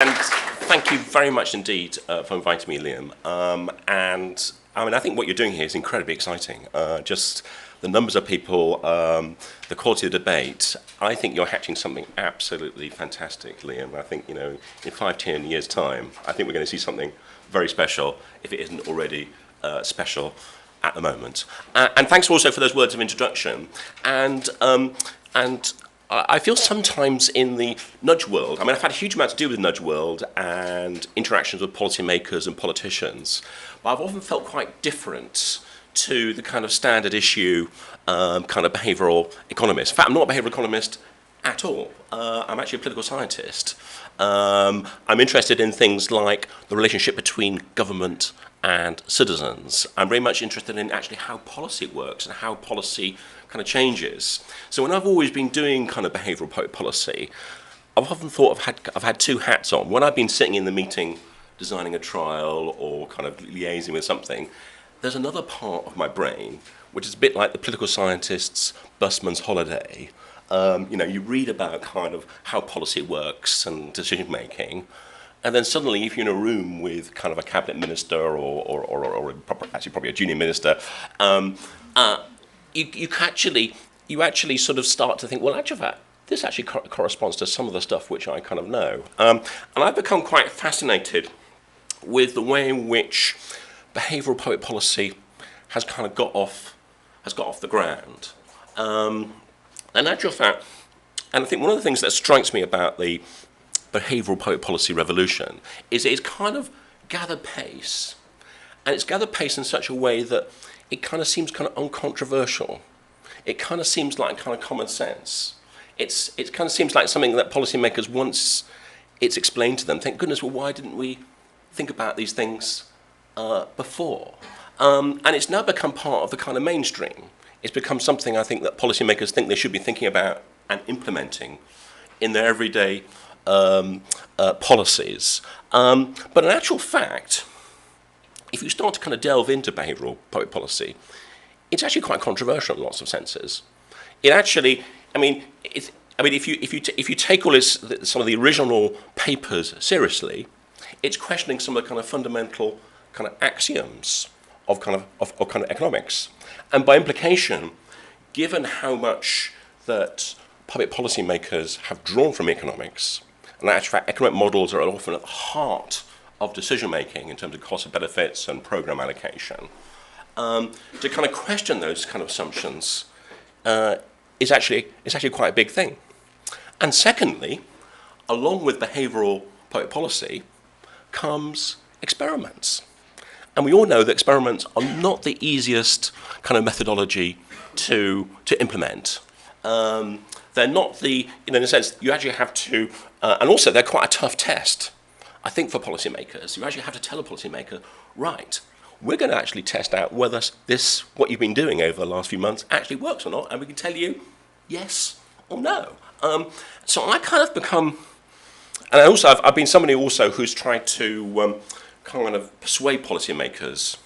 And thank you very much indeed for inviting me, Liam. And I mean, I think what you're doing here is incredibly exciting. Just the numbers of people, the quality of the debate. I think you're hatching something absolutely fantastic, Liam. I think, in 5-10 years' time, I think we're going to see something very special, if it isn't already special at the moment. And thanks also for those words of introduction. And I feel sometimes in the nudge world, I mean, I've had a huge amount to do with nudge world and interactions with policymakers and politicians, but I've often felt quite different to the kind of standard issue kind of behavioural economist. In fact, I'm not a behavioural economist at all. I'm actually a political scientist. I'm interested in things like the relationship between government and citizens. I'm very much interested in actually how policy works and how policy kind of changes. So when I've always been doing kind of behavioural public policy, I've often thought I've had two hats on. When I've been sitting in the meeting designing a trial or kind of liaising with something, there's another part of my brain which is a bit like the political scientist's busman's holiday. You read about kind of how policy works and decision making, and then suddenly, if you're in a room with kind of a cabinet minister or probably a junior minister, you actually sort of start to think, well, actually, this actually corresponds to some of the stuff which I kind of know. And I've become quite fascinated with the way in which behavioural public policy has kind of got off the ground. In actual fact, and I think one of the things that strikes me about the behavioural public policy revolution is it's kind of gathered pace. And it's gathered pace in such a way that it kind of seems kind of uncontroversial. It kind of seems like kind of common sense. It kind of seems like something that policymakers, once it's explained to them, think, goodness, well, why didn't we think about these things before? And it's now become part of the kind of mainstream. It's become something I think that policymakers think they should be thinking about and implementing in their everyday policies. But in actual fact, if you start to kind of delve into behavioural public policy, it's actually quite controversial in lots of senses. It actually, if you take all some of the original papers seriously, it's questioning some of the kind of fundamental kind of axioms of kind of economics, and by implication, given how much that public policy makers have drawn from economics, and actually economic models are often at the heart of decision making in terms of cost of benefits and program allocation, to kind of question those kind of assumptions is actually quite a big thing. And secondly, along with behavioural public policy comes experiments. And we all know that experiments are not the easiest kind of methodology to implement. They're not in a sense, you actually have to, and also they're quite a tough test, I think, for policymakers. You actually have to tell a policymaker, right, we're going to actually test out whether what you've been doing over the last few months actually works or not, and we can tell you yes or no. So I kind of become, and also I've been somebody also who's tried to kind of persuade policymakers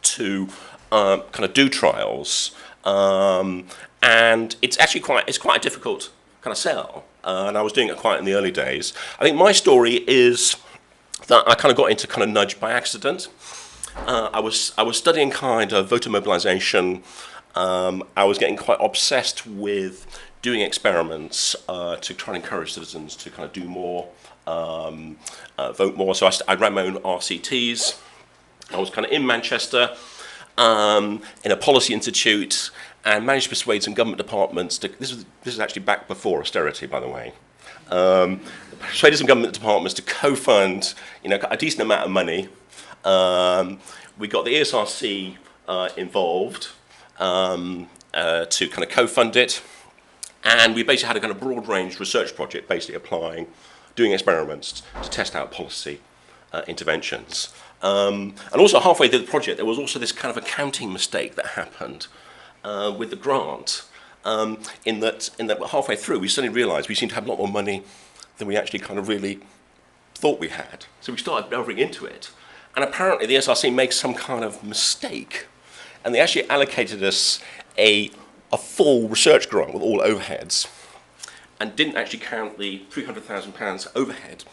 to kind of do trials, and it's actually quite a difficult kind of sell. And I was doing it quite in the early days. I think my story is that I kind of got into kind of nudge by accident. I was studying kind of voter mobilization. I was getting quite obsessed with doing experiments to try and encourage citizens to kind of do more, vote more. So I ran my own RCTs. I was kind of in Manchester in a policy institute, and managed to persuade some government departments to, this is actually back before austerity, by the way, persuaded some government departments to co-fund a decent amount of money. We got the ESRC involved to kind of co-fund it, and we basically had a kind of broad-range research project, basically doing experiments to test out policy interventions. And also halfway through the project, there was also this kind of accounting mistake that happened with the grant, in that halfway through we suddenly realised we seemed to have a lot more money than we actually kind of really thought we had. So we started delving into it, and apparently the SRC made some kind of mistake, and they actually allocated us a full research grant with all overheads, and didn't actually count the £300,000 overhead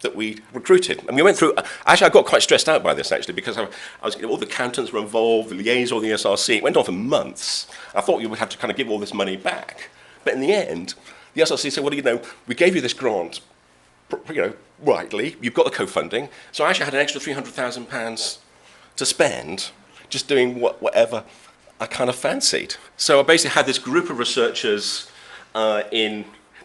that we recruited. And we went through, actually I got quite stressed out by this actually, because I was, all the accountants were involved, the liaison, the SRC, it went on for months. I thought you would have to kind of give all this money back. But in the end, the SRC said, well, we gave you this grant, rightly, you've got the co-funding, so I actually had an extra £300,000 to spend just doing whatever I kind of fancied. So I basically had this group of researchers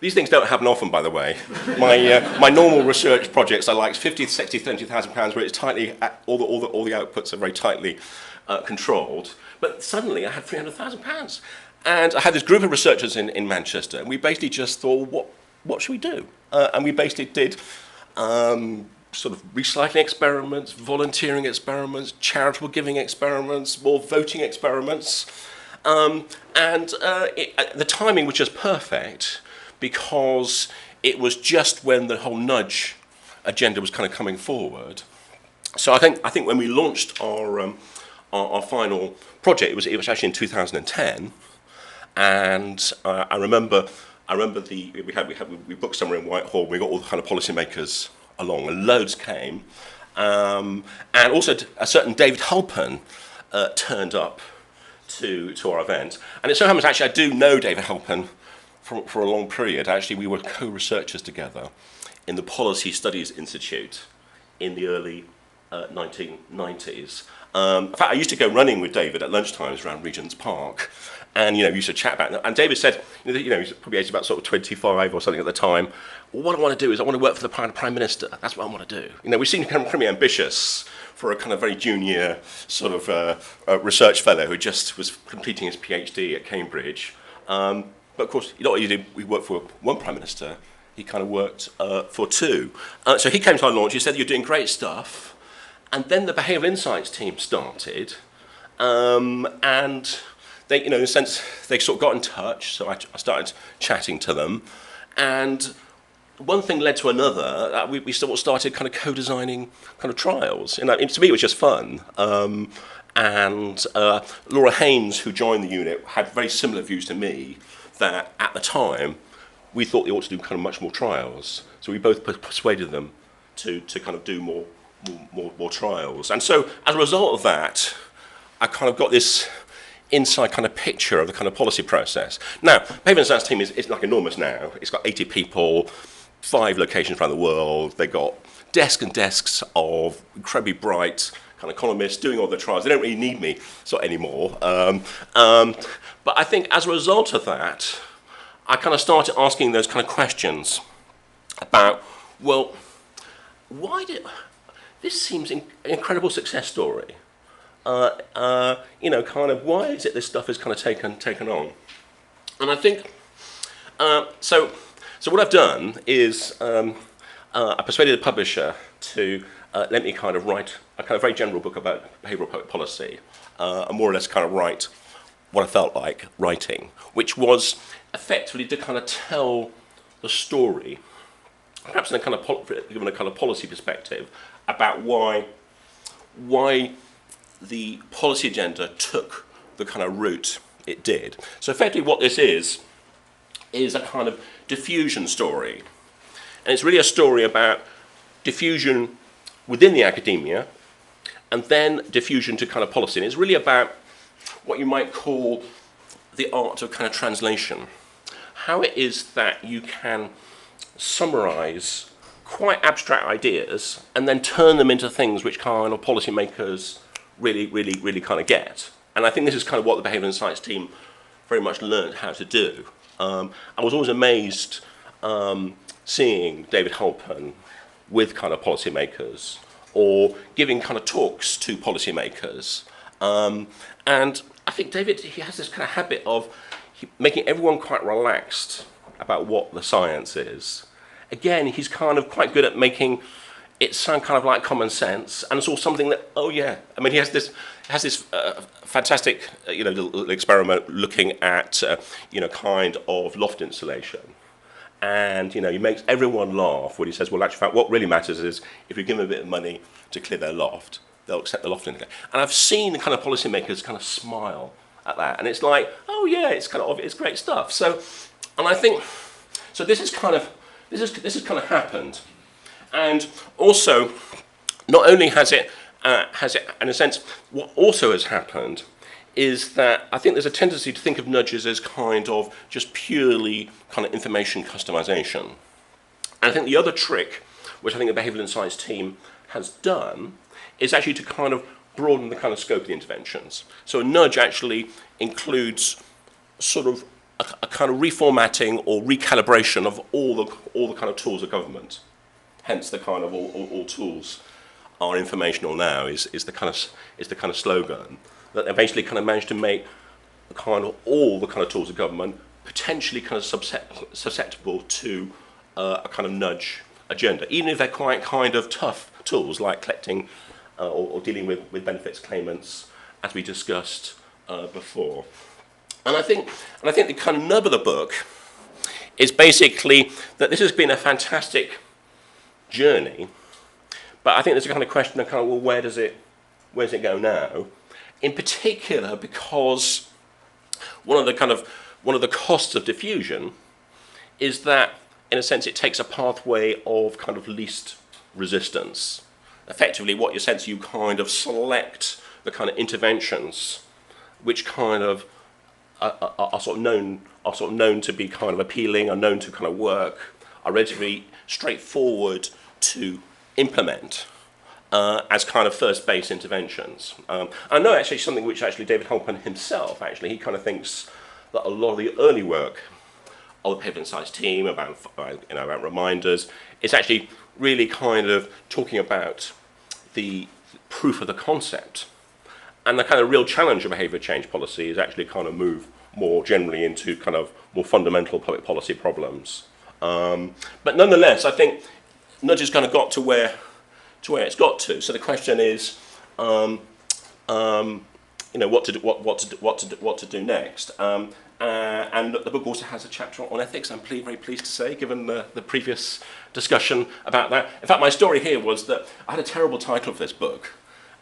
these things don't happen often, by the way. My normal research projects are like 50, 60, 70,000 pounds, where it's tightly, all the outputs are very tightly controlled. But suddenly I had £300,000. And I had this group of researchers in Manchester, and we basically just thought, what should we do? And we basically did sort of recycling experiments, volunteering experiments, charitable giving experiments, more voting experiments. The timing was just perfect, because it was just when the whole nudge agenda was kind of coming forward. So I think when we launched our final project, it was actually in 2010, and I remember we booked somewhere in Whitehall. We got all the kind of policymakers along, and loads came, and also a certain David Halpern turned up to our event. And it so happens actually I do know David Halpern for a long period. Actually, we were co-researchers together in the Policy Studies Institute in the early 1990s. In fact, I used to go running with David at lunchtimes around Regent's Park, and we used to chat about it. And David said, he's probably aged about sort of 25 or something at the time. What I want to do is I want to work for the Prime Minister. That's what I want to do. We seemed kind of pretty ambitious for a kind of very junior sort of research fellow who just was completing his PhD at Cambridge. But of course, what you did, we worked for one Prime Minister, he kind of worked for two. So he came to our launch, he said, you're doing great stuff. And then the Behavioural Insights team started, and they, in a sense, they sort of got in touch, so I started chatting to them. And one thing led to another. We sort of started kind of co-designing kind of trials. To me, it was just fun. And Laura Haynes, who joined the unit, had very similar views to me, that at the time we thought they ought to do kind of much more trials. So we both persuaded them to kind of do more trials. And so as a result of that, I kind of got this inside kind of picture of the kind of policy process. Now, Behavioural Insights team is like enormous now. It's got 80 people, 5 locations around the world. They've got desks and desks of incredibly bright kind of economists doing all the trials. They don't really need me anymore. But I think as a result of that, I kind of started asking those kind of questions about, well, this seems an incredible success story. Kind of why is it this stuff is kind of taken on? And I think, so what I've done is I persuaded the publisher to let me kind of write a kind of very general book about behavioural public policy, and more or less kind of write what I felt like writing, which was effectively to kind of tell the story, perhaps in a kind of given a kind of policy perspective, about why the policy agenda took the kind of route it did. So effectively what this is a kind of diffusion story. And it's really a story about diffusion within the academia, and then diffusion to kind of policy. And it's really about what you might call the art of kind of translation. How it is that you can summarize quite abstract ideas and then turn them into things which kind of policymakers really kind of get. And I think this is kind of what the Behavioural Insights team very much learned how to do. I was always amazed seeing David Halpern with kind of policymakers or giving kind of talks to policymakers. And I think David, he has this kind of habit of making everyone quite relaxed about what the science is. Again, he's kind of quite good at making it sound kind of like common sense, and it's all something that, oh yeah, I mean, he has this fantastic, little experiment looking at, kind of loft insulation, and he makes everyone laugh when he says, well, actually, in fact, what really matters is if you give them a bit of money to clear their loft, they'll accept the loft insulation. And I've seen kind of policymakers kind of smile at that, and it's like, oh yeah, it's kind of, it's great stuff. So, and I think, so this has kind of happened. And also, not only has it, in a sense, what also has happened is that I think there's a tendency to think of nudges as kind of just purely kind of information customization. And I think the other trick, which I think the behavioural insights team has done, is actually to kind of broaden the kind of scope of the interventions. So a nudge actually includes sort of a kind of reformatting or recalibration of all the kind of tools of government. Hence the kind of all tools are informational now is the kind of slogan that they basically kind of managed to make kind of all the kind of tools of government potentially kind of susceptible to a kind of nudge agenda, even if they're quite kind of tough tools like collecting or dealing with benefits claimants, as we discussed before. And I think the kind of nub of the book is basically that this has been a fantastic journey, but I think there's a kind of question of kind of, well, where does it go now? In particular, because one of the costs of diffusion is that, in a sense, it takes a pathway of kind of least resistance. Effectively, what you sense, you kind of select the kind of interventions which kind of are sort of known to be kind of appealing, are known to kind of work, are relatively straightforward to implement as kind of first base interventions. I know actually something which actually David Holman himself, actually, he kind of thinks that a lot of the early work of the behavioural insights team about reminders is actually really kind of talking about the proof of the concept. And the kind of real challenge of behaviour change policy is actually kind of move more generally into kind of more fundamental public policy problems. But nonetheless, I think nudge has kind of got to where it's got to. So the question is, what to do next. And the book also has a chapter on ethics. I'm very pleased to say, given the previous discussion about that. In fact, my story here was that I had a terrible title for this book.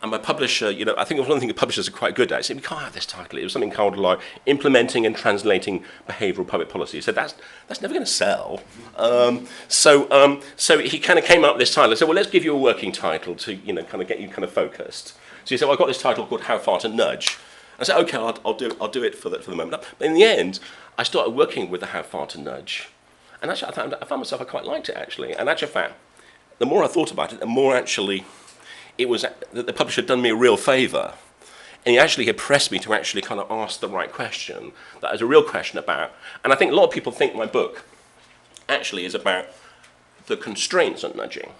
And my publisher, I think one thing the publishers are quite good at, he said, we can't have this title. It was something called like Implementing and Translating Behavioural Public Policy. He said, that's never going to sell. So he kind of came up with this title. I said, well, let's give you a working title to, kind of get you kind of focused. So he said, well, I've got this title called How Far to Nudge. I said, okay, I'll do it for the moment. But in the end, I started working with the How Far to Nudge. And actually, I found myself, I quite liked it, actually. And actually, in fact, the more I thought about it, the more actually it was that the publisher had done me a real favour. And he actually had pressed me to actually kind of ask the right question. That is a real question about. And I think a lot of people think my book actually is about the constraints on nudging.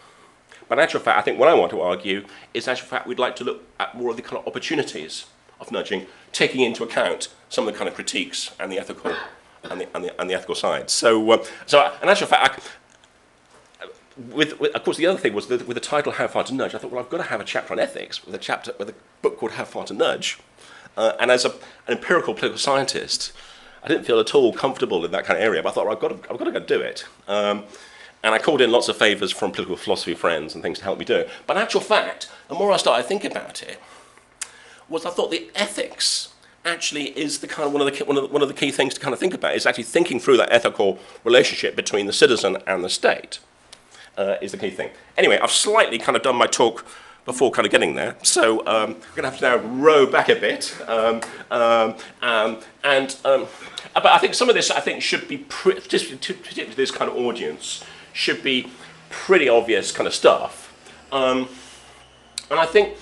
But in actual fact, I think what I want to argue is, in actual fact, we'd like to look at more of the kind of opportunities of nudging, taking into account some of the kind of critiques and the ethical and the ethical side. So in actual fact, of course, the other thing was that with the title How Far to Nudge, I thought, well, I've got to have a chapter on ethiks with a book called How Far to Nudge. And as an empirical political scientist, I didn't feel at all comfortable in that kind of area. But I thought, well, I've got to go do it. And I called in lots of favours from political philosophy friends and things to help me do it. But in actual fact, the more I started thinking about it, was I thought the ethics actually is the kind of one of the key things to kind of think about. Is actually thinking through that ethical relationship between the citizen and the state. Is the key thing. Anyway, I've slightly kind of done my talk before kind of getting there, so I'm going to have to now row back a bit. But I think some of this, I think, should be, particularly to this kind of audience, should be pretty obvious kind of stuff. And I think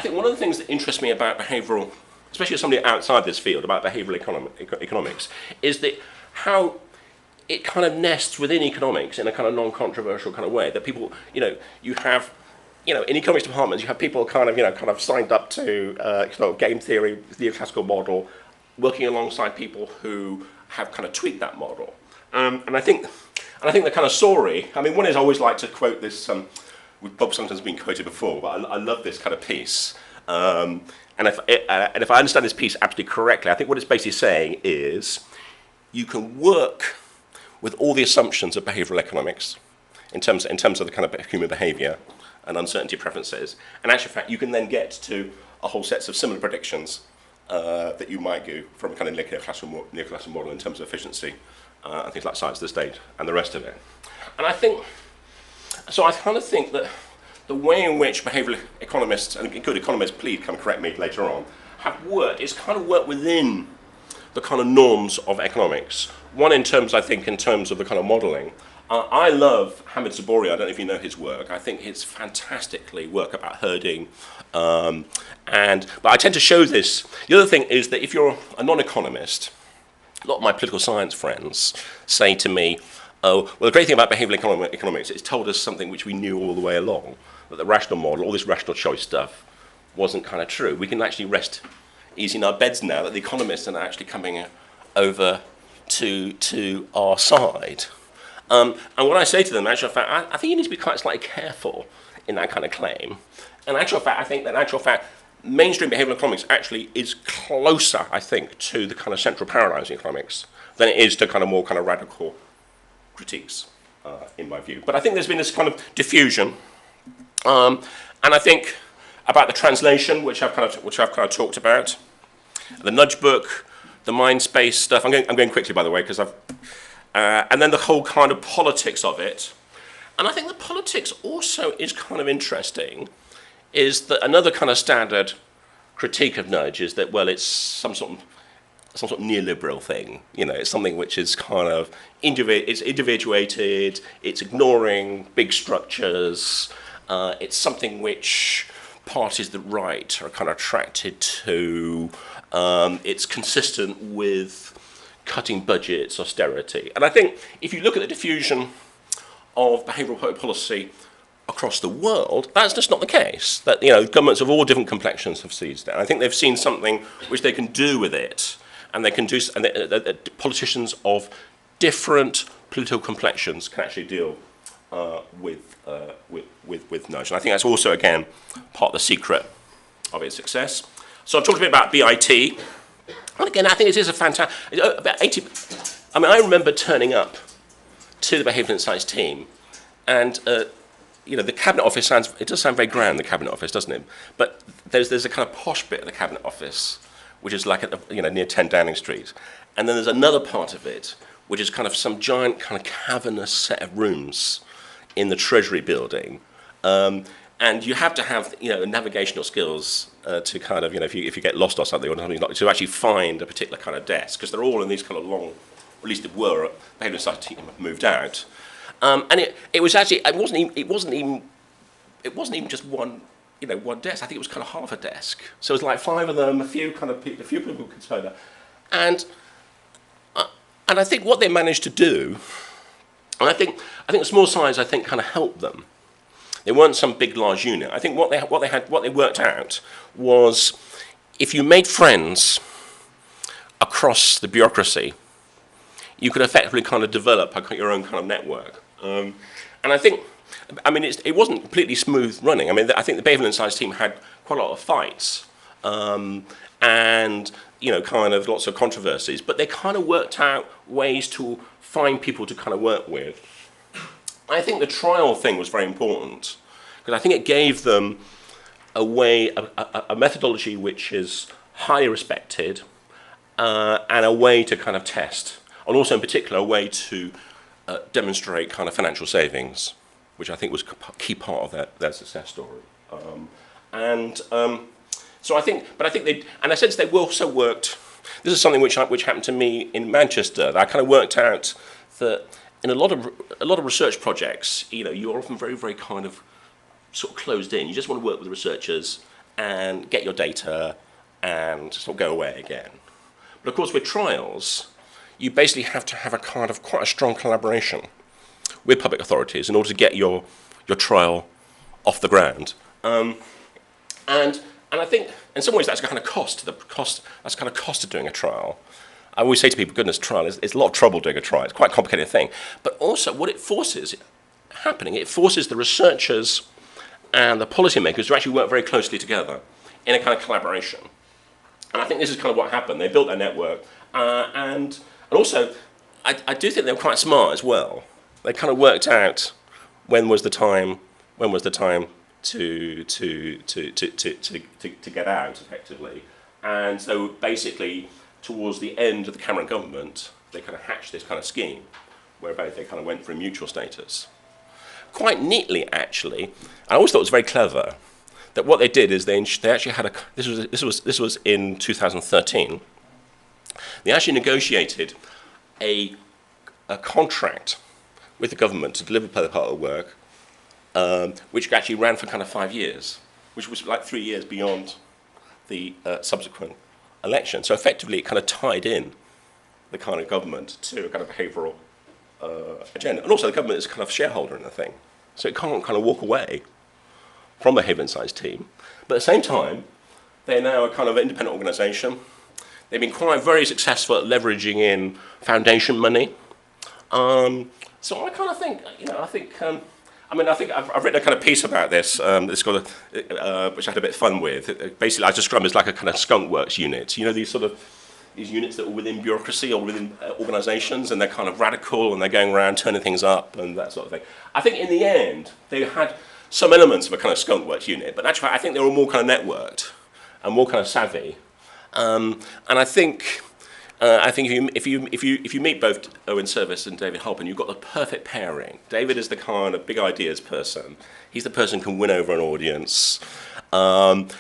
one of the things that interests me about behavioural, especially as somebody outside this field, about behavioural economics, is that how it kind of nests within economics in a kind of non-controversial kind of way. That people, you have, in economics departments, you have people kind of signed up to game theory, the neoclassical model, working alongside people who have kind of tweaked that model. And I think the kind of story. I mean, one is I always like to quote this. Bob sometimes been quoted before, but I love this kind of piece. And if I understand this piece absolutely correctly, I think what it's basically saying is you can work with all the assumptions of behavioural economics in terms of the kind of human behaviour and uncertainty preferences. And actually, in fact, you can then get to a whole set of similar predictions that you might do from a kind of neoclassical model in terms of efficiency and things like size of the state and the rest of it. And I think So I kind of think that the way in which behavioural economists, and good economists, please come correct me later on, have worked is kind of worked within the kind of norms of economics. One in terms, I think, in terms of the kind of modelling. I love Hamid Zabori. I don't know if you know his work. I think it's fantastically work about herding. But I tend to show this. The other thing is that if you're a non-economist, a lot of my political science friends say to me, oh, well, the great thing about behavioural economics, it's told us something which we knew all the way along, that the rational model, all this rational choice stuff, wasn't kind of true. We can actually rest easy in our beds now that the economists are actually coming over to our side. And what I say to them, in actual fact, I think you need to be quite slightly careful in that kind of claim. And in actual fact, I think that in actual fact, mainstream behavioural economics actually is closer, I think, to the kind of central paradigms in economics than it is to kind of more kind of radical critiques, in my view. But I think there's been this kind of diffusion, and I think about the translation, which I've kind of talked about, the nudge book, the mind space stuff. I'm going quickly, by the way, because and then the whole kind of politics of it. And I think the politics also is kind of interesting. Is that another kind of standard critique of nudge is that, well, it's some sort of neoliberal thing. You know, it's something which is kind of it's individuated, it's ignoring big structures, it's something which parties that right are kind of attracted to, it's consistent with cutting budgets, austerity. And I think if you look at the diffusion of behavioural public policy across the world, that's just not the case. That, you know, governments of all different complexions have seized it. And I think they've seen something which they can do with it, and they can do, and politicians of different political complexions can actually deal with nudge. And I think that's also, again, part of the secret of its success. So I've talked a bit about BIT. And again, I think it is a fantastic, about 80, I mean, I remember turning up to the behavioural science team, and you know, the cabinet office it does sound very grand, the cabinet office, doesn't it? But there's a kind of posh bit of the cabinet office, which is like at the, near 10 Downing Street. And then there's another part of it, which is kind of some giant kind of cavernous set of rooms in the Treasury building. And you have to have, navigational skills to kind of, if you get lost or something, to actually find a particular kind of desk, because they're all in these kind of long, at least it were, behavioural science team moved out. And it was actually, it wasn't even just one desk. I think it was kind of half a desk. So it was like 5 of them, a few people could turn up. And I think what they managed to do, and I think the small size, kind of helped them. They weren't some big, large unit. I think what they worked out was, if you made friends across the bureaucracy, you could effectively kind of develop your own kind of network. And I think, it wasn't completely smooth running. I think the behavioural science team had quite a lot of fights, and kind of lots of controversies. But they kind of worked out ways to find people to kind of work with. I think the trial thing was very important, because I think it gave them a way, a methodology which is highly respected, and a way to kind of test, and also in particular a way to demonstrate kind of financial savings, which I think was a key part of their success story. So I think they, and I sense they also worked. This is something which happened to me in Manchester. I kind of worked out that in a lot of research projects, you're often very, very kind of sort of closed in. You just want to work with the researchers and get your data and sort of go away again. But of course, with trials, you basically have to have a kind of quite a strong collaboration with public authorities in order to get your trial off the ground. And I think in some ways that's kind of cost of doing a trial. I always say to people, goodness, trial is a lot of trouble doing a trial. It's quite a complicated thing. But also what it forces it forces the researchers and the policymakers to actually work very closely together in a kind of collaboration. And I think this is kind of what happened. They built their network. And also, I do think they were quite smart as well. They kind of worked out when was the time to get out effectively. And so basically, towards the end of the Cameron government, they kind of hatched this kind of scheme whereby they kind of went for a mutual status. Of quite neatly, actually. I always thought it was very clever that what they did is they actually had this was in 2013. They actually negotiated a contract with the government to deliver part of the work, which actually ran for kind of 5 years, which was like 3 years beyond the subsequent election. So effectively, it kind of tied in the kind of government to a kind of behavioural agenda. And also the government is a kind of shareholder in the thing. So it can't kind of walk away from the behaviour and science team. But at the same time, they're now a kind of independent organisation. They've been quite very successful at leveraging in foundation money. So I kind of think, I think I've written a kind of piece about this, which I had a bit of fun with. Basically, I describe it as like a kind of Skunkworks unit. You know, these units that are within bureaucracy or within organisations, and they're kind of radical, and they're going around turning things up and that sort of thing. I think in the end, they had some elements of a kind of Skunkworks unit, but actually I think they were more kind of networked and more kind of savvy. And I think if you meet both Owen Service and David Halpin, you've got the perfect pairing. David is the kind of big ideas person. He's the person who can win over an audience. And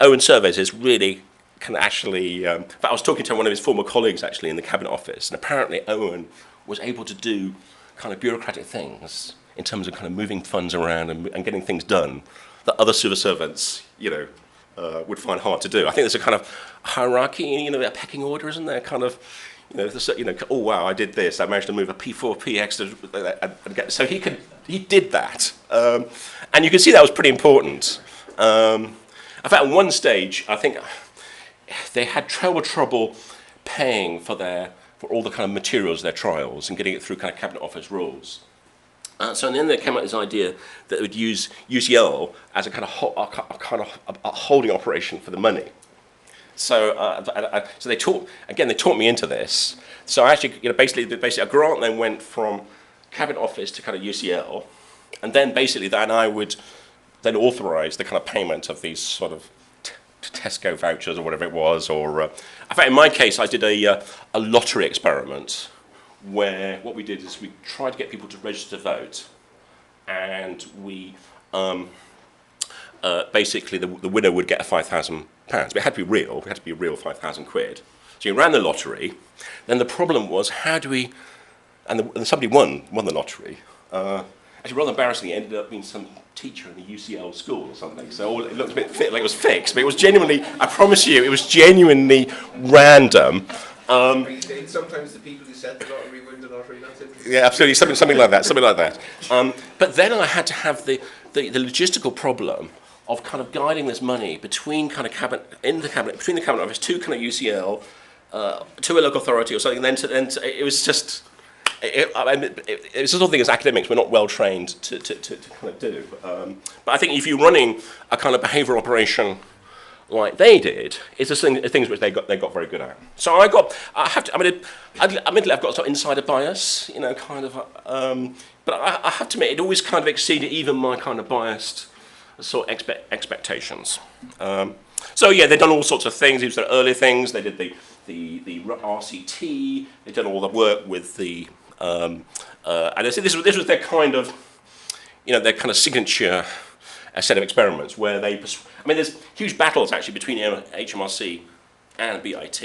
Owen Service is really can actually. In fact, I was talking to one of his former colleagues actually in the Cabinet Office, and apparently Owen was able to do kind of bureaucratic things in terms of kind of moving funds around and getting things done that other civil servants, would find hard to do. I think there's a kind of hierarchy, a pecking order, isn't there? Kind of, oh wow, I did this. I managed to move a P4P extra, so he did that, and you can see that was pretty important. In fact, at one stage, I think they had trouble paying for all the kind of materials of their trials and getting it through kind of Cabinet Office rules. So in the end, they came up with this idea that they would use UCL as a kind of a holding operation for the money. So they taught me into this. So actually, basically a grant then went from Cabinet Office to kind of UCL, and then basically then I would then authorise the kind of payment of these sort of Tesco vouchers or whatever it was. Or in fact, in my case, I did a lottery experiment, where what we did is we tried to get people to register to vote, and we basically the winner would get a £5,000, but it had to be real. It had to be a real 5,000 quid. So you ran the lottery. Then the problem was how do we? And somebody won the lottery. Actually, rather embarrassingly, it ended up being some teacher in a UCL school or something. So it looked a bit like it was fixed, but it was genuinely. I promise you, it was genuinely random. Sometimes the people who set the lottery win the lottery. That's interesting. Yeah, absolutely, something like that. But then I had to have the logistical problem of kind of guiding this money between kind of between the Cabinet Office to kind of UCL, to a local authority or something. And then it was just. It's the sort of thing as academics we're not well trained to kind of do. But I think if you're running a kind of behavioural operation like they did, it's the things which they got very good at. So admittedly, I've got sort of insider bias, kind of. But I have to admit, it always kind of exceeded even my kind of biased sort of expectations. So yeah, they've done all sorts of things. These are early things. They did the RCT. They've done all the work with the. And I said this was their kind of, their kind of signature set of experiments where there's huge battles actually between HMRC and BIT.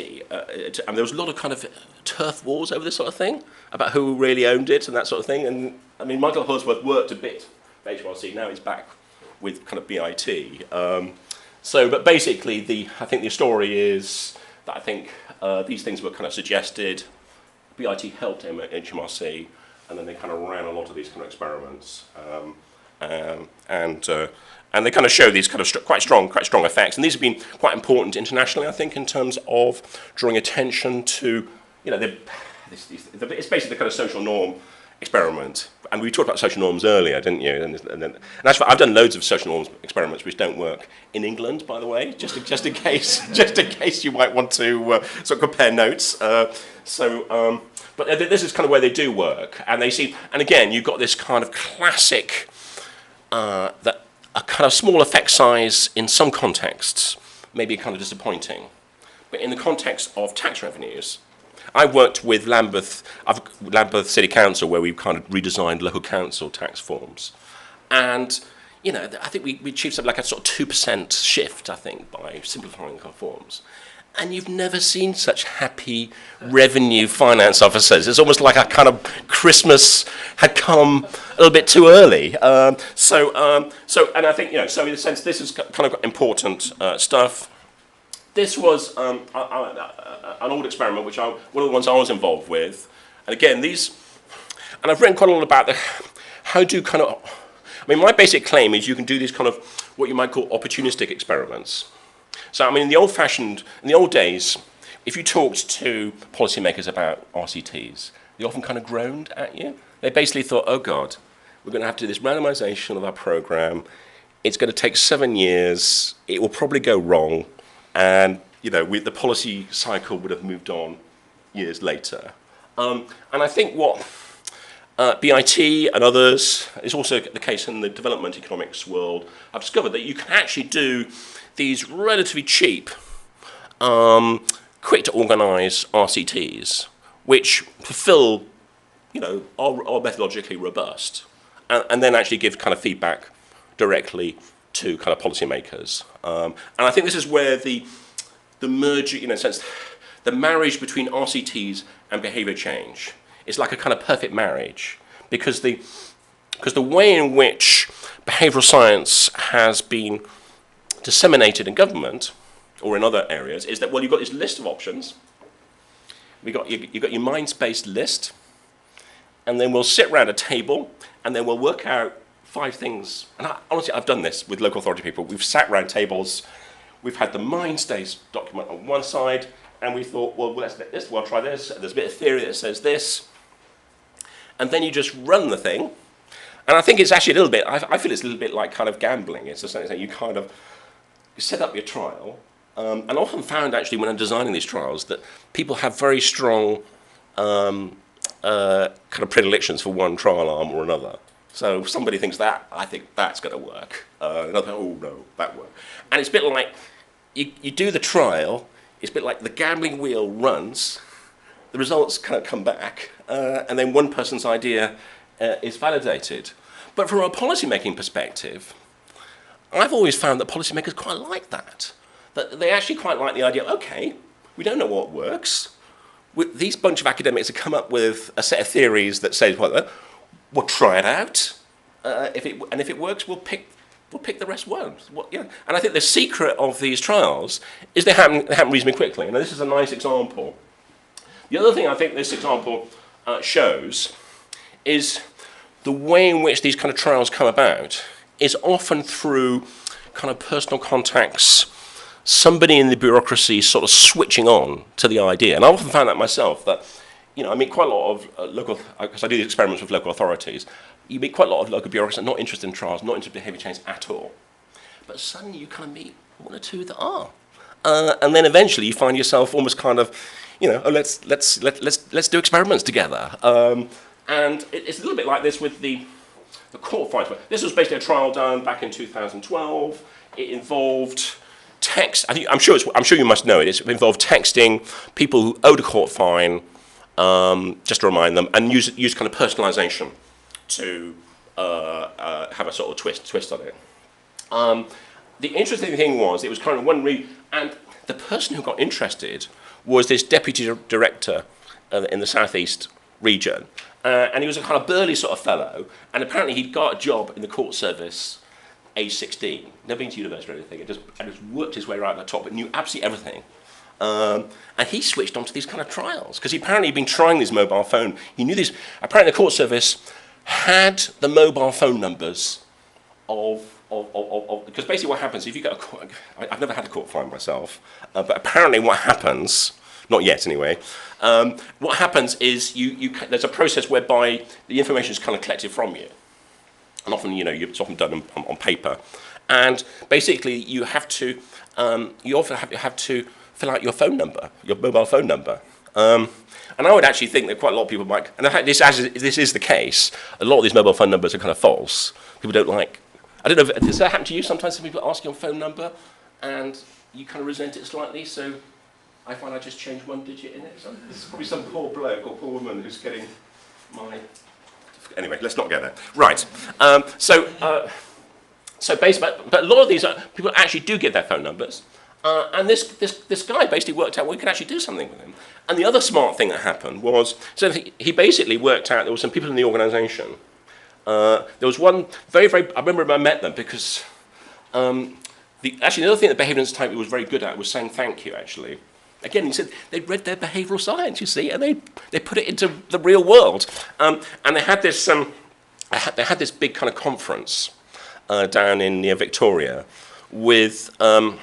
And there was a lot of kind of turf wars over this sort of thing about who really owned it and that sort of thing. And I mean, Michael Holdsworth worked a bit for HMRC. Now he's back with kind of BIT. But basically, I think the story is that I think these things were kind of suggested. BIT helped HMRC, and then they kind of ran a lot of these kind of experiments, and they kind of show these kind of quite strong effects. And these have been quite important internationally, I think, in terms of drawing attention to, it's basically the kind of social norm experiment. And we talked about social norms earlier, didn't you? And actually, I've done loads of social norms experiments which don't work in England, by the way, just in case you might want to sort of compare notes. But this is kind of where they do work, and they see. And again, you've got this kind of classic that a kind of small effect size in some contexts may be kind of disappointing, but in the context of tax revenues. I worked with Lambeth City Council, where we kind of redesigned local council tax forms, and I think we achieved something like a sort of 2% shift, I think, by simplifying our forms. And you've never seen such happy revenue finance officers. It's almost like a kind of Christmas had come a little bit too early. So and I think, so in a sense, this is kind of important stuff. This was an old experiment, one of the ones I was involved with. And again, and I've written quite a lot about my basic claim is you can do these kind of what you might call opportunistic experiments. So, in the old days, if you talked to policymakers about RCTs, they often kind of groaned at you. They basically thought, oh God, we're going to have to do this randomization of our program. It's going to take 7 years. It will probably go wrong. And, the policy cycle would have moved on years later. And I think what BIT and others, is also the case in the development economics world, have discovered that you can actually do these relatively cheap, quick to organise RCTs, which fulfil, are methodologically robust, and then actually give kind of feedback directly to kind of policymakers. And I think this is where the merger, in a sense, the marriage between RCTs and behaviour change is like a kind of perfect marriage, because the way in which behavioural science has been disseminated in government or in other areas is that, well, you've got this list of options. You've got your mind-based list, and then we'll sit around a table, and then we'll work out 5 things. And honestly, I've done this with local authority people. We've sat around tables, we've had the mind-based document on one side, and we thought, well, we'll try this. There's a bit of theory that says this. And then you just run the thing. And I think it's actually a little bit, I feel it's a little bit like kind of gambling. It's the same thing. You kind of set up your trial, and often found actually when I'm designing these trials that people have very strong kind of predilections for one trial arm or another. So if somebody thinks that, I think that's going to work. Another, oh no, that won't. And it's a bit like, you do the trial, it's a bit like the gambling wheel runs, the results kind of come back, and then one person's idea is validated. But from a policy-making perspective, I've always found that policymakers quite like that. That they actually quite like the idea, okay, we don't know what works. These bunch of academics have come up with a set of theories that says, well, we'll try it out. If it works, we'll pick the rest won't. And I think the secret of these trials is they happen reasonably quickly. And this is a nice example. The other thing I think this example shows is the way in which these kind of trials come about is often through kind of personal contacts, somebody in the bureaucracy sort of switching on to the idea. And I've often found that myself, that, I meet quite a lot of local, because I do these experiments with local authorities, you meet quite a lot of local bureaucrats not interested in trials, not interested in behaviour change at all. But suddenly you kind of meet one or two that are. And then eventually you find yourself almost kind of, let's do experiments together. And it's a little bit like this with the court fights. This was basically a trial done back in 2012. It involved text. I'm sure you must know it. It involved texting people who owed a court fine, just to remind them, and use kind of personalisation to have a sort of twist on it. The interesting thing was it was kind of one read, and the person who got interested was this deputy director in the southeast region. And he was a kind of burly sort of fellow, and apparently he'd got a job in the court service, age 16, never been to university or anything, and just worked his way right at the top, and knew absolutely everything. And he switched onto these kind of trials, because apparently he'd been trying these mobile phone. He knew these, apparently the court service had the mobile phone numbers because basically what happens, if you get a court, I've never had a court fine myself, but apparently what happens, not yet anyway, what happens is there's a process whereby the information is kind of collected from you. And often, it's often done on paper. And basically you have to, you often have to fill out your phone number, your mobile phone number. And I would actually think that quite a lot of people might, and in fact this is the case, a lot of these mobile phone numbers are kind of false. People don't like, I don't know, does that happen to you? Sometimes some people ask your phone number and you kind of resent it slightly, so I find I just changed one digit in it. So this is probably some poor bloke or poor woman who's getting my... Anyway, let's not get there. Right. So basically, but a lot of these people actually do get their phone numbers. And this guy basically worked out we could actually do something with him. And the other smart thing that happened was, so he basically worked out there were some people in the organisation. There was one I remember I met them because the other thing that Behavioural Institute was very good at was saying thank you, actually. Again, he said they'd read their behavioural science, you see, and they put it into the real world. And they had this big kind of conference down in near Victoria with, and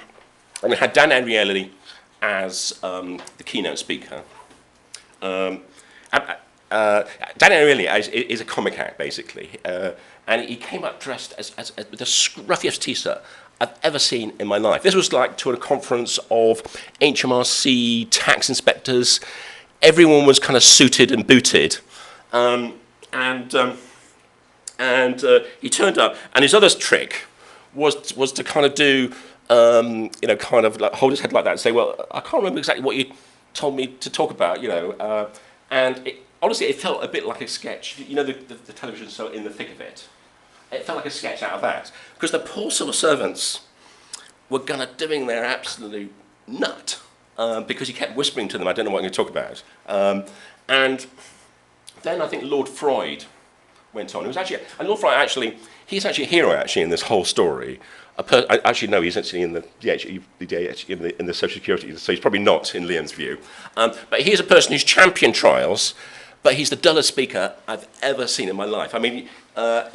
it had Dan Ariely as the keynote speaker. Dan Ariely is a comic act, basically, and he came up dressed as the scruffiest t-shirt I've ever seen in my life. This was like to a conference of HMRC tax inspectors. Everyone was kind of suited and booted, and he turned up. And his other trick was to kind of do, kind of like hold his head like that and say, "Well, I can't remember exactly what you told me to talk about," and honestly, it felt a bit like a sketch. You know, the television show In the Thick of It. It felt like a sketch out of that, because the poor civil servants were kind of doing their absolute nut, because he kept whispering to them, I don't know what I'm going to talk about. And then I think Lord Freud went on. And Lord Freud he's actually a hero in this whole story. He's actually in the Social Security, so he's probably not in Liam's view. But he's a person who's championed trials, but he's the dullest speaker I've ever seen in my life. I mean, so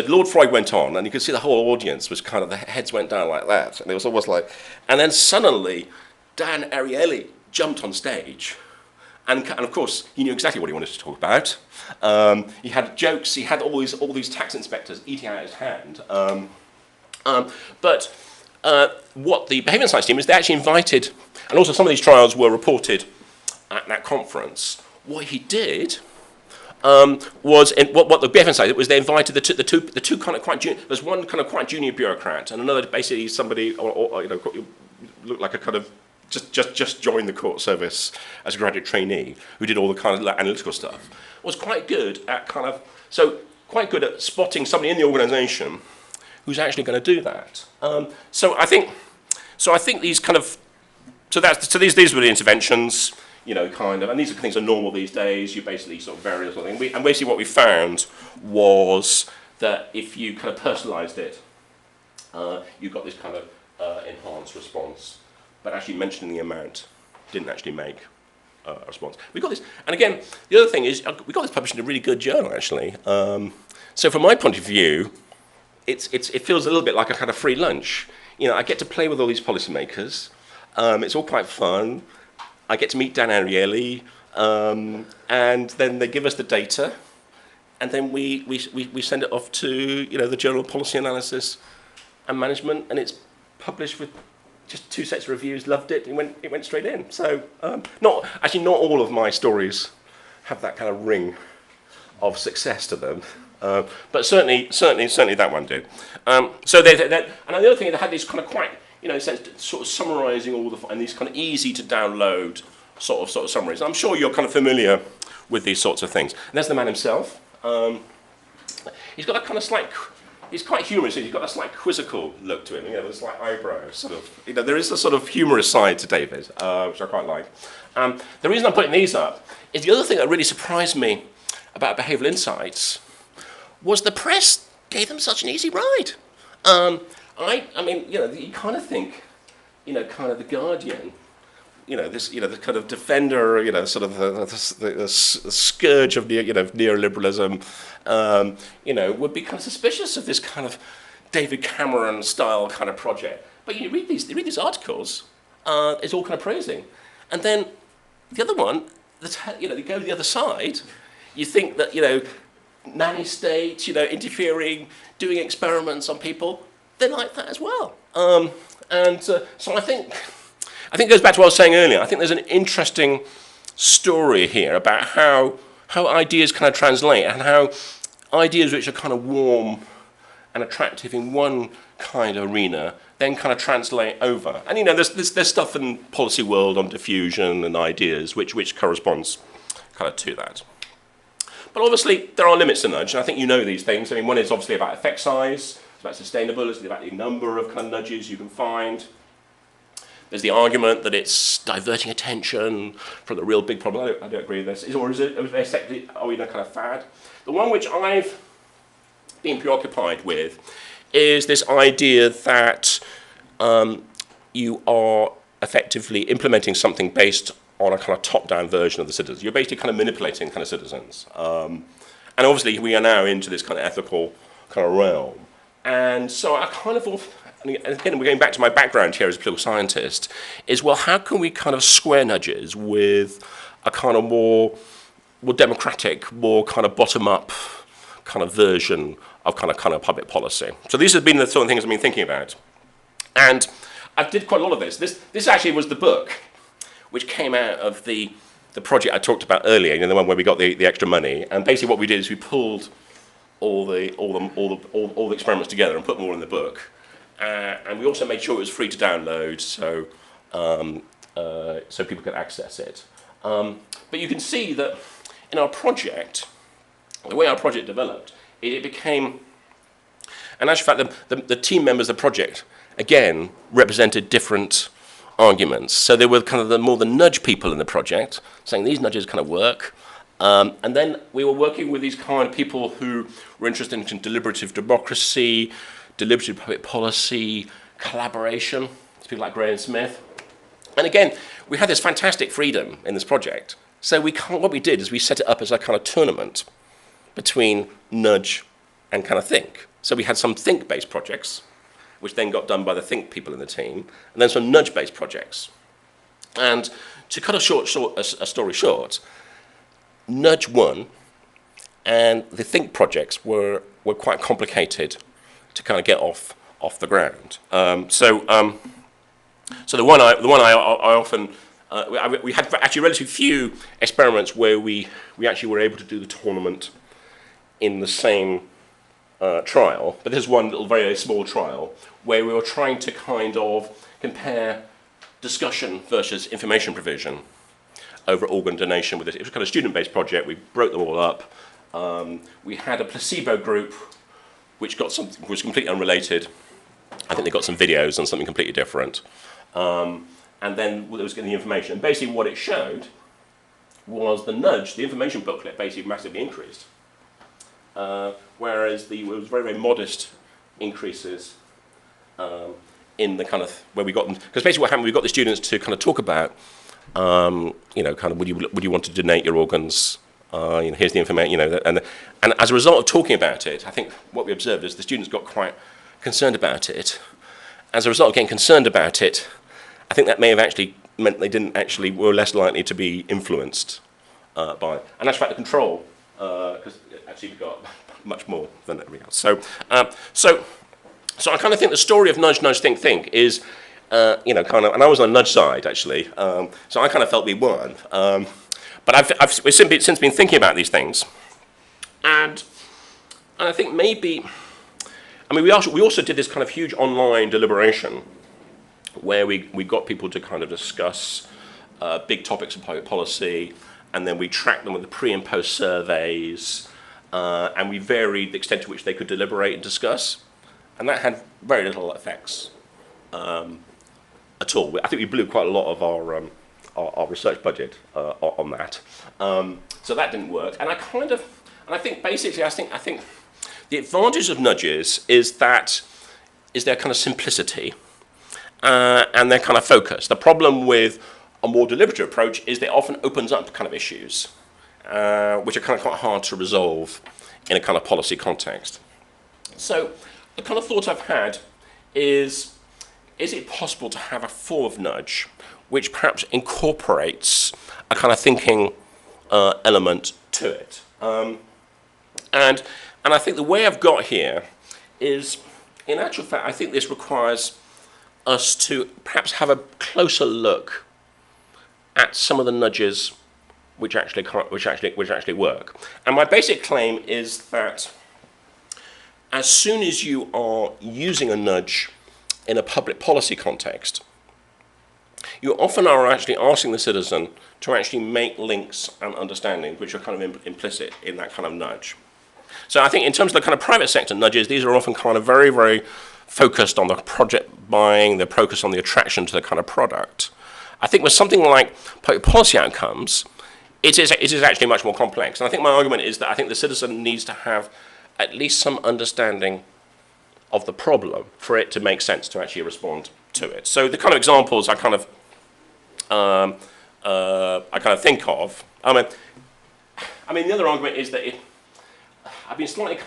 Lord Freud went on, and you could see the whole audience was kind of, the heads went down like that, and it was almost like, and then suddenly Dan Ariely jumped on stage, and of course he knew exactly what he wanted to talk about. He had jokes, he had all these tax inspectors eating out his hand. But what the behavioural science team is, they actually invited, and also some of these trials were reported at that conference. What he did was, what the behavioural science was, they invited the two kind of quite junior. There's one kind of quite junior bureaucrat, and another basically somebody or looked like a kind of just joined the court service as a graduate trainee who did all the kind of analytical stuff. Was quite good at spotting somebody in the organisation who's actually going to do that. So I think these kind of these were the interventions. And these are things that are normal these days. You basically sort of vary or something. And basically what we found was that if you kind of personalised it, you got this kind of enhanced response. But actually mentioning the amount didn't actually make a response. We got this, and again, the other thing is we got this published in a really good journal, actually. So from my point of view, it feels a little bit like a kind of free lunch. I get to play with all these policymakers. It's all quite fun. I get to meet Dan Ariely, and then they give us the data, and then we send it off to the Journal of Policy Analysis and Management, and it's published with just 2 sets of reviews. Loved it. It went straight in. So not all of my stories have that kind of ring of success to them, but certainly that one did. And the other thing, they had these kind of quite, in a sense, sort of summarising all and these kind of easy to download sort of summaries. And I'm sure you're kind of familiar with these sorts of things. And there's the man himself. He's got a kind of slight. He's quite humorous. He's got a slight quizzical look to him. There's slight eyebrows, sort of. There is a sort of humorous side to David, which I quite like. The reason I'm putting these up is the other thing that really surprised me about Behavioural Insights was the press gave them such an easy ride. I mean, you kind of think, kind of the Guardian, the kind of defender, sort of the scourge of neoliberalism, would be kind of suspicious of this kind of David Cameron style kind of project. But you read these articles, it's all kind of praising, and then the other one, they go to the other side. You think that nanny state, interfering, doing experiments on people. They're like that as well. So I think it goes back to what I was saying earlier. I think there's an interesting story here about how ideas kind of translate, and how ideas which are kind of warm and attractive in one kind of arena then kind of translate over. And there's stuff in policy world on diffusion and ideas which corresponds kind of to that. But obviously there are limits to nudge, and I think you know these things. I mean, one is obviously about effect size, it's about sustainability, about the number of kind of nudges you can find. There's the argument that it's diverting attention from the real big problem. I don't agree with this. Are we in a kind of fad? The one which I've been preoccupied with is this idea that you are effectively implementing something based on a kind of top-down version of the citizens. You're basically kind of manipulating kind of citizens. And obviously we are now into this kind of ethical kind of realm. And so I kind of, and again, we're going back to my background here as a political scientist, is, well, how can we kind of square nudges with a kind of more democratic, more kind of bottom-up kind of version of kind of public policy? So these have been the sort of things I've been thinking about. And I did quite a lot of this. This actually was the book which came out of the project I talked about earlier, the one where we got the extra money. And basically what we did is we pulled all the experiments together and put them all in the book. And we also made sure it was free to download, so people could access it. But you can see that in our project, the way our project developed, it became, and actually, in fact, the team members of the project, again, represented different arguments. So there were kind of more the nudge people in the project, saying these nudges kind of work. And then we were working with these kind of people who were interested in deliberative democracy, deliberative public policy, collaboration, people like Graham Smith. And again, we had this fantastic freedom in this project. So what we did is we set it up as a kind of tournament between nudge and kind of think. So we had some think-based projects, which then got done by the think people in the team, and then some nudge-based projects. And to cut a story short, nudge won, and the think projects were quite complicated to kind of get off the ground. So the one I often we had actually relatively few experiments where we actually were able to do the tournament in the same trial, but there's one little very small trial where we were trying to kind of compare discussion versus information provision over organ donation with it. It was kind of a student-based project. We broke them all up. We had a placebo group which was completely unrelated. I think they got some videos on something completely different. And then there was getting the information. And basically what it showed was the nudge, the information booklet, basically massively increased. Whereas it was very, very modest increases in the kind of, where we got them. Because basically what happened, we got the students to kind of talk about, kind of, would you want to donate your organs? Here's the information, and as a result of talking about it, I think what we observed is the students got quite concerned about it. As a result of getting concerned about it, I think that may have actually meant they were less likely to be influenced by it. And that's about the control, because actually we got much more than everything else. So I kind of think the story of nudge, think is, kind of, and I was on the nudge side actually, so I kind of felt we won. But we've since been thinking about these things, and I think maybe, I mean, we also did this kind of huge online deliberation where we got people to kind of discuss big topics of public policy, and then we tracked them with the pre and post surveys, and we varied the extent to which they could deliberate and discuss, and that had very little effects at all. I think we blew quite a lot of our research budget on that, so that didn't work. And I think basically, I think the advantage of nudges is their kind of simplicity and their kind of focus. The problem with a more deliberative approach is that it often opens up kind of issues which are kind of quite hard to resolve in a kind of policy context. So the kind of thought I've had is it possible to have a form of nudge which perhaps incorporates a kind of thinking element to it? And I think the way I've got here is, in actual fact, I think this requires us to perhaps have a closer look at some of the nudges which actually work. And my basic claim is that as soon as you are using a nudge in a public policy context, you often are actually asking the citizen to actually make links and understanding which are kind of implicit in that kind of nudge. So I think in terms of the kind of private sector nudges, these are often kind of very, very focused on the project buying, they're focused on the attraction to the kind of product. I think with something like public policy outcomes, it is actually much more complex. And I think my argument is that I think the citizen needs to have at least some understanding of the problem for it to make sense to actually respond to it. So the kind of examples I kind of think of. I mean, the other argument is that I've been slightly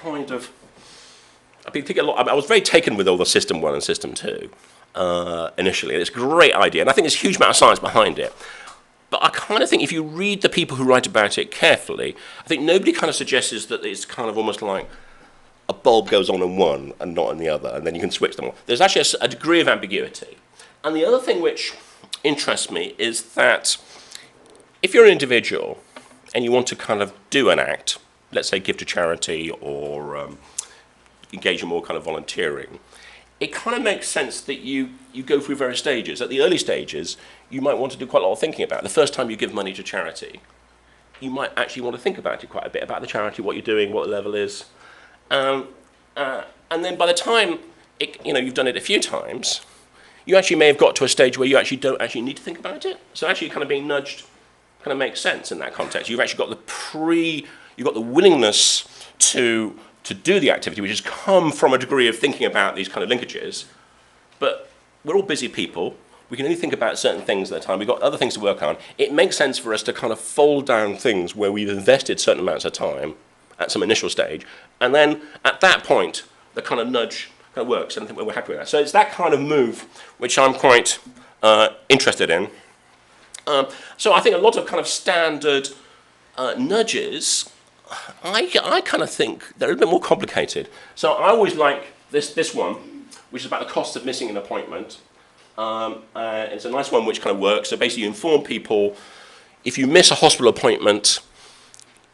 I've been thinking a lot. I was very taken with all the System 1 and System 2 initially, and it's a great idea, and I think there's a huge amount of science behind it. But I kind of think if you read the people who write about it carefully, I think nobody kind of suggests that it's kind of almost like a bulb goes on in one and not in the other, and then you can switch them on. There's actually a degree of ambiguity. And the other thing which interests me is that if you're an individual and you want to kind of do an act, let's say give to charity or engage in more kind of volunteering, it kind of makes sense that you go through various stages. At the early stages, you might want to do quite a lot of thinking about it. The first time you give money to charity, you might actually want to think about it quite a bit, about the charity, what you're doing, what the level is. And then by the time you've done it a few times, you actually may have got to a stage where you actually don't actually need to think about it. So actually kind of being nudged kind of makes sense in that context. You've actually got you've got the willingness to do the activity, which has come from a degree of thinking about these kind of linkages. But we're all busy people. We can only think about certain things at a time. We've got other things to work on. It makes sense for us to kind of fold down things where we've invested certain amounts of time at some initial stage. And then at that point, the kind of nudge kind of works, and I think we're happy with that. So it's that kind of move which I'm quite interested in. So I think a lot of kind of standard nudges, I kind of think they're a bit more complicated. So I always like this one, which is about the cost of missing an appointment. It's a nice one which kind of works. So basically you inform people, if you miss a hospital appointment,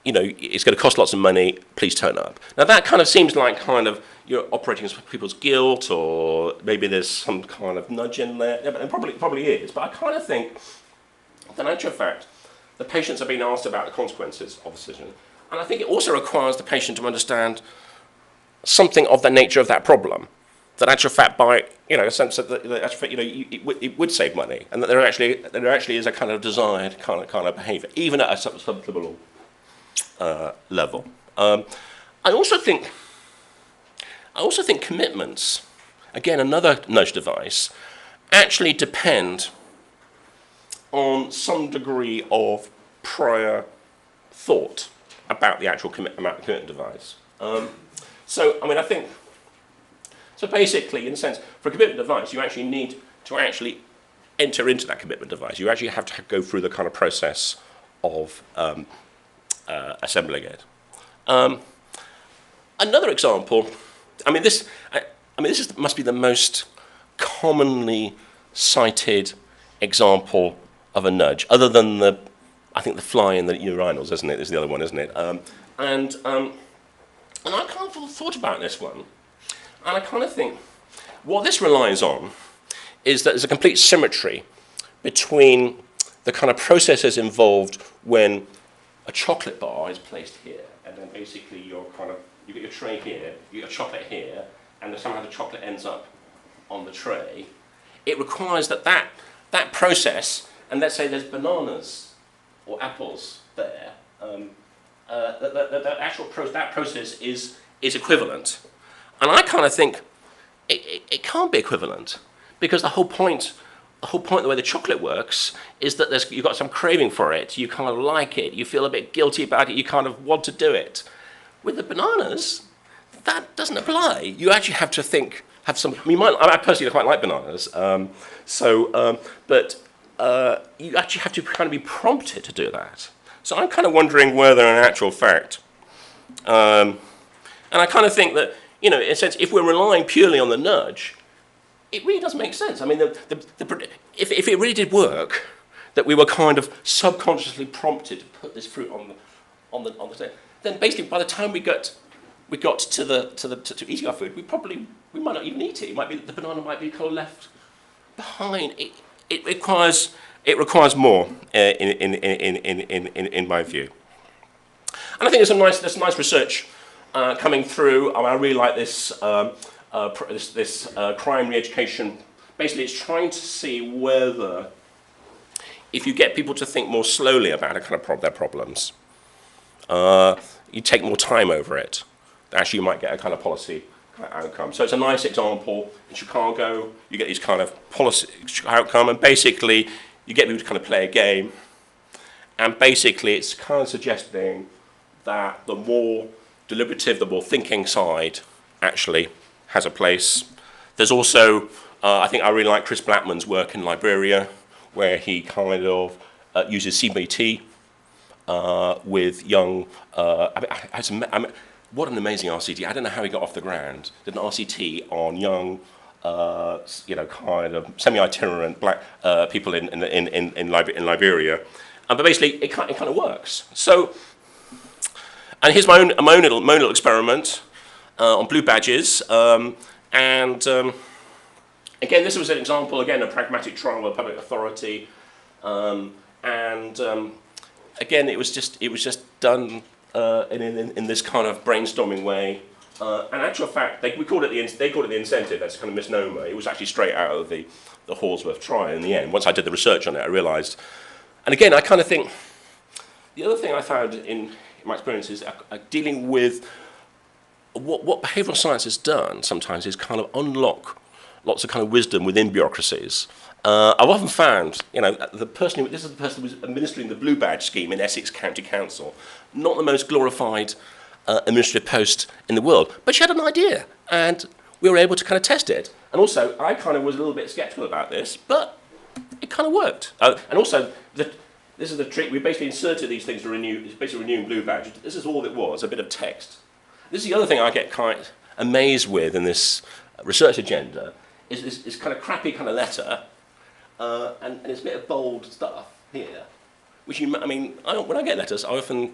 it's going to cost lots of money, please turn up. Now that kind of seems like kind of you're operating as people's guilt, or maybe there's some kind of nudge in there. Yeah, but it probably is. But I kind of think, in actual fact, the patients are being asked about the consequences of the decision. And I think it also requires the patient to understand something of the nature of that problem. That actual fact, by a sense that it would save money, and that there actually is a kind of desired kind of behaviour, even at a subclinical level. I also think commitments, again another nudge device, actually depend on some degree of prior thought about the actual commitment device. So basically, in a sense, for a commitment device, you actually need to actually enter into that commitment device. You actually have to go through the kind of process of assembling it. Another example, this must be the most commonly cited example of a nudge, other than the fly in the urinals, isn't it? This is the other one, isn't it? And I kind of thought about this one, and I kind of think what this relies on is that there's a complete symmetry between the kind of processes involved when a chocolate bar is placed here, and then basically you get your tray here, you get your chocolate here, and then somehow the chocolate ends up on the tray. It requires that process, and let's say there's bananas or apples there, that process is equivalent. And I kind of think it can't be equivalent, because the whole point the way the chocolate works is that you've got some craving for it, you kind of like it, you feel a bit guilty about it, you kind of want to do it. With the bananas, that doesn't apply. You actually have to I personally quite like bananas, but you actually have to kind of be prompted to do that. So I'm kind of wondering whether in actual fact, and I kind of think that, in a sense, if we're relying purely on the nudge, it really doesn't make sense. I mean, if it really did work, that we were kind of subconsciously prompted to put this fruit on the table, then basically by the time we we got to eating our food, we might not even eat it. The banana might be kind of left behind. It requires more in my view. And I think there's some nice research coming through. I really like this crime re-education. Basically, it's trying to see whether, if you get people to think more slowly about their problems, you take more time over it, actually you might get a kind of policy outcome. So it's a nice example. In Chicago, you get these kind of policy outcome, and basically you get people to kind of play a game, and basically it's kind of suggesting that the more deliberative, the more thinking side actually has a place. There's also, I think I really like Chris Blackman's work in Liberia, where he kind of uses CBT with young, what an amazing RCT. I don't know how he got off the ground. Did an RCT on young, kind of semi-itinerant black people in Liberia. But basically, it kind of works. So, and here's my own little experiment on blue badges. Again, this was an example, again, a pragmatic trial with a public authority. Again, it was just done in this kind of brainstorming way. And actual fact, they called it the incentive. That's a kind of misnomer. It was actually straight out of the Hallsworth trial in the end. Once I did the research on it, I realised. And again, I kind of think the other thing I found in my experience is dealing with what behavioural science has done sometimes is kind of unlock lots of kind of wisdom within bureaucracies. I've often found, this is the person who was administering the blue badge scheme in Essex County Council, not the most glorified administrative post in the world, but she had an idea, and we were able to kind of test it. And also, I kind of was a little bit sceptical about this, but it kind of worked. And also, this is the trick. We basically inserted these things to renew. It's basically renewing blue badge. This is all it was, a bit of text. This is the other thing I get quite amazed with in this research agenda, is this kind of crappy kind of letter, and it's a bit of bold stuff here, which when I get letters, I often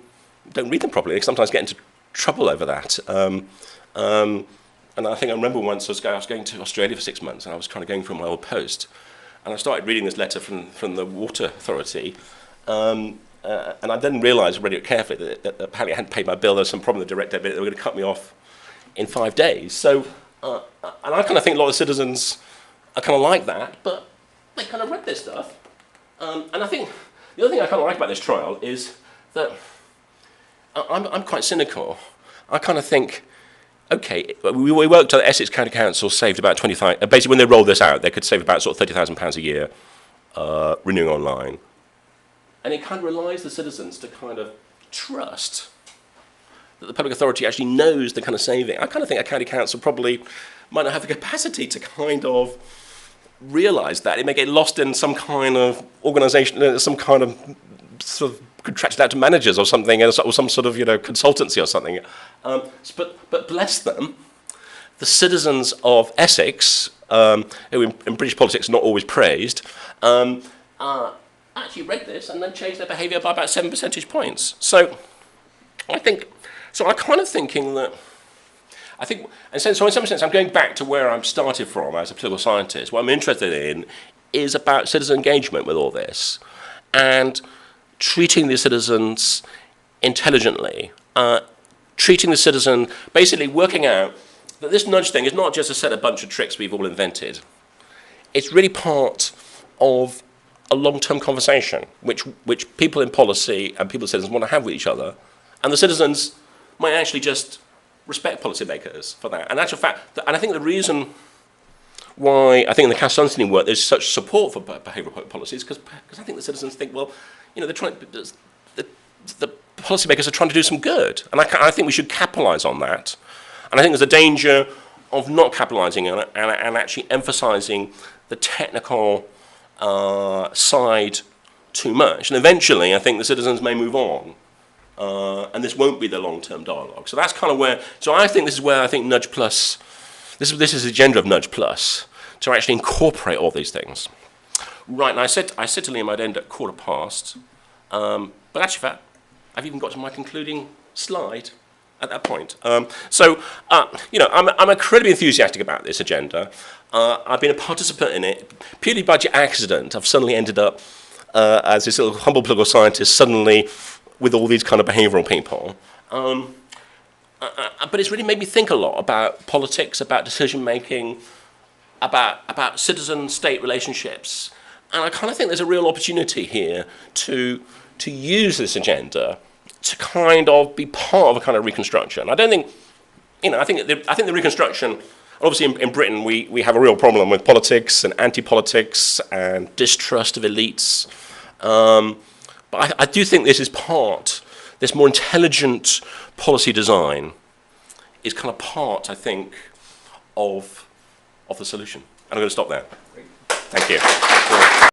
don't read them properly. I sometimes get into trouble over that. And I think I remember once I was going to Australia for 6 months, and I was kind of going through my old post, and I started reading this letter from the Water Authority, and I then realised, read it carefully, that apparently I hadn't paid my bill. There was some problem with the direct debit. They were going to cut me off in 5 days. So, and I kind of think a lot of citizens are kind of like that, but they kind of read this stuff. And I think the other thing I kind of like about this trial is that I'm quite cynical. I kind of think, okay, we worked at Essex County Council, saved about 25. Basically, when they rolled this out, they could save about sort of £30,000 a year renewing online. And it kind of relies the citizens to kind of trust that the public authority actually knows the kind of saving. I kind of think a county council probably might not have the capacity to kind of realise that. It may get lost in some kind of organisation, some kind of sort of contracted out to managers or something, or some sort of consultancy or something. But bless them, the citizens of Essex, who in British politics are not always praised, actually read this and then changed their behaviour by about 7 percentage points. So I'm kind of thinking that, so in some sense I'm going back to where I started from as a political scientist. What I'm interested in is about citizen engagement with all this, and treating the citizens intelligently, treating the citizen, basically working out that this nudge thing is not just a bunch of tricks we've all invented. It's really part of a long-term conversation, which people in policy and people citizens want to have with each other, and the citizens might actually just respect policymakers for that. And actual fact, and I think the reason why I think in the Cass Sunstein work there's such support for behavioural policies, because I think the citizens think, well, they're trying. The policymakers are trying to do some good, and I think we should capitalise on that. And I think there's a danger of not capitalising on it and actually emphasising the technical side too much. And eventually, I think the citizens may move on, and this won't be the long-term dialogue. So that's kind of where. So I think this is where I think Nudge Plus. This is the agenda of Nudge Plus, to actually incorporate all these things. Right, and I said to Liam I'd end at 15:15, but actually, I've even got to my concluding slide. at that point. You know, I'm incredibly enthusiastic about this agenda. I've been a participant in it purely by accident. I've suddenly ended up as this little humble political scientist, suddenly with all these kind of behavioural people. But it's really made me think a lot about politics, about decision making, about citizen-state relationships, and I kind of think there's a real opportunity here to use this agenda to kind of be part of a kind of reconstruction. I don't think, you know, I think the reconstruction. Obviously, in Britain, we have a real problem with politics and anti-politics and distrust of elites. But I do think this is this more intelligent policy design is kind of part, I think, of the solution. And I'm going to stop there. Thank you.